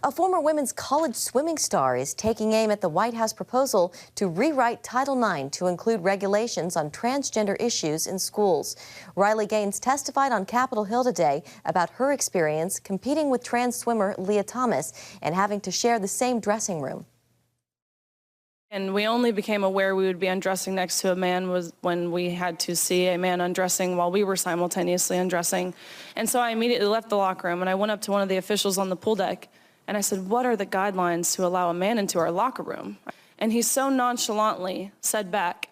A former women's college swimming star is taking aim at the White House proposal to rewrite Title IX to include regulations on transgender issues in schools. Riley Gaines testified on Capitol Hill today about her experience competing with trans swimmer Lia Thomas and having to share the same dressing room. And we only became aware we would be undressing next to a man was when we had to see a man undressing while we were simultaneously undressing. And so I immediately left the locker room and I went up to one of the officials on the pool deck and I said, "What are the guidelines to allow a man into our locker room?" And he so nonchalantly said back,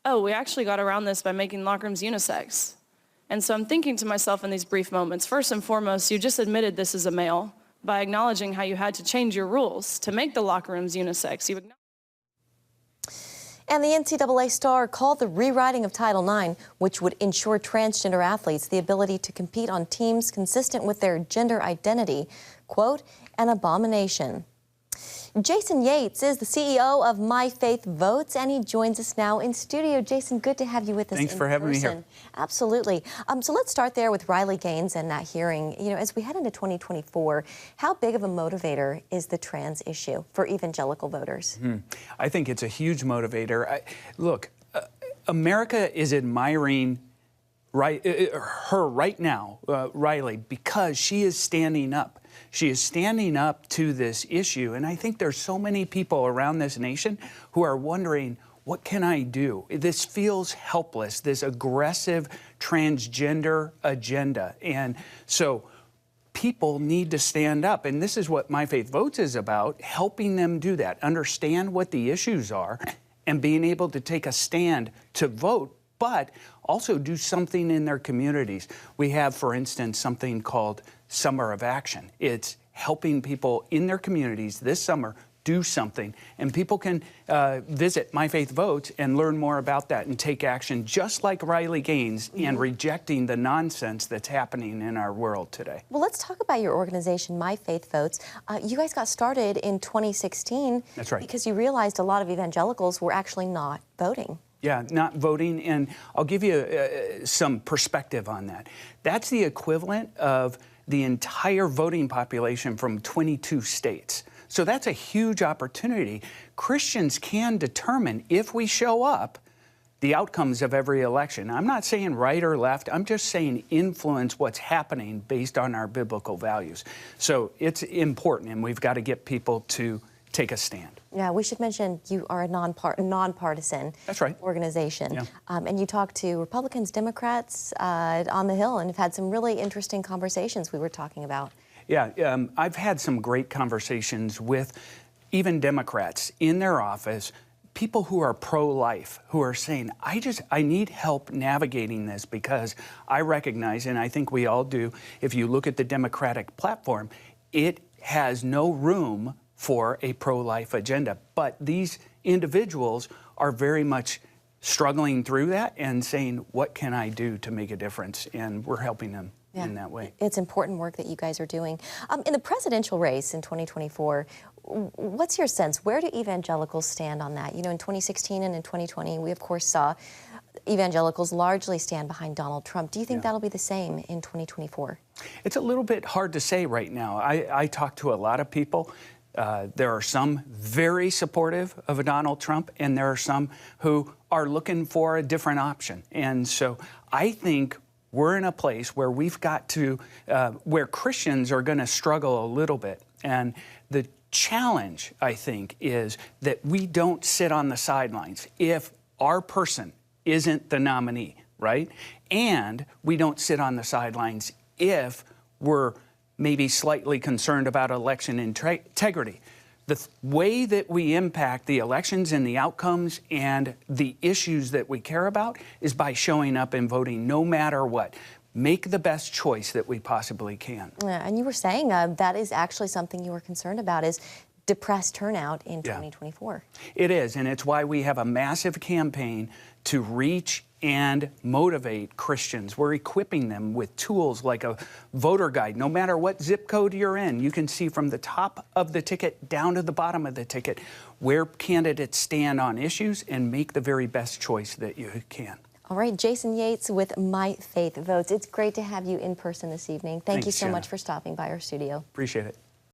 "Oh, we actually got around this by making locker rooms unisex." And so I'm thinking to myself in these brief moments, first and foremost, you just admitted this is a male by acknowledging how you had to change your rules to make the locker rooms unisex. And the NCAA star called the rewriting of Title IX, which would ensure transgender athletes the ability to compete on teams consistent with their gender identity, quote, an abomination. Jason Yates is the CEO of My Faith Votes, and he joins us now in studio. Jason, good to have you with us. Thanks for having me here. Absolutely. So let's start there with Riley Gaines and that hearing. You know, as we head into 2024, how big of a motivator is the trans issue for evangelical voters? I think it's a huge motivator. Look, America is admiring her right now, Riley, because she is standing up. She is standing up to this issue, and I think there's so many people around this nation who are wondering, what can I do? This feels helpless, this aggressive transgender agenda. And so people need to stand up, and this is what My Faith Votes is about, helping them do that, understand what the issues are, and being able to take a stand to vote, but also do something in their communities. We have, for instance, something called Summer of Action. It's helping people in their communities this summer do something, and people can visit My Faith Votes and learn more about that and take action, just like Riley Gaines, and rejecting the nonsense that's happening in our world today. Well, let's talk about your organization, My Faith Votes. You guys got started in 2016. That's right. Because you realized a lot of evangelicals were actually not voting. Yeah, not voting, and I'll give you some perspective on that. That's the equivalent of the entire voting population from 22 states. So that's a huge opportunity. Christians can determine, if we show up, the outcomes of every election. I'm not saying right or left, I'm just saying influence what's happening based on our biblical values. So it's important, and we've got to get people to take a stand. Yeah, we should mention you are a nonpartisan That's right. organization. Yeah. And you talk to Republicans, Democrats on the Hill, and have had some really interesting conversations we were talking about. Yeah, I've had some great conversations with even Democrats in their office, people who are pro-life, who are saying, I need help navigating this, because I recognize, and I think we all do, if you look at the Democratic platform, it has no room for a pro-life agenda. But these individuals are very much struggling through that and saying, what can I do to make a difference? And we're helping them in that way. It's important work that you guys are doing. In the presidential race in 2024, what's your sense? Where do evangelicals stand on that? You know, in 2016 and in 2020, we of course saw evangelicals largely stand behind Donald Trump. Do you think that'll be the same in 2024? It's a little bit hard to say right now. I talk to a lot of people. There are some very supportive of Donald Trump, and there are some who are looking for a different option. And so I think we're in a place where we've got to, where Christians are going to struggle a little bit. And the challenge, I think, is that we don't sit on the sidelines if our person isn't the nominee, right? And we don't sit on the sidelines if we're maybe slightly concerned about election integrity. The way that we impact the elections and the outcomes and the issues that we care about is by showing up and voting no matter what. Make the best choice that we possibly can. Yeah, and you were saying that is actually something you were concerned about, is depressed turnout in 2024. It is, and it's why we have a massive campaign to reach and motivate Christians. We're equipping them with tools like a voter guide. No matter what zip code you're in, you can see from the top of the ticket down to the bottom of the ticket where candidates stand on issues and make the very best choice that you can. All right, Jason Yates with My Faith Votes. It's great to have you in person this evening. Thanks, you so much for stopping by our studio. Appreciate it.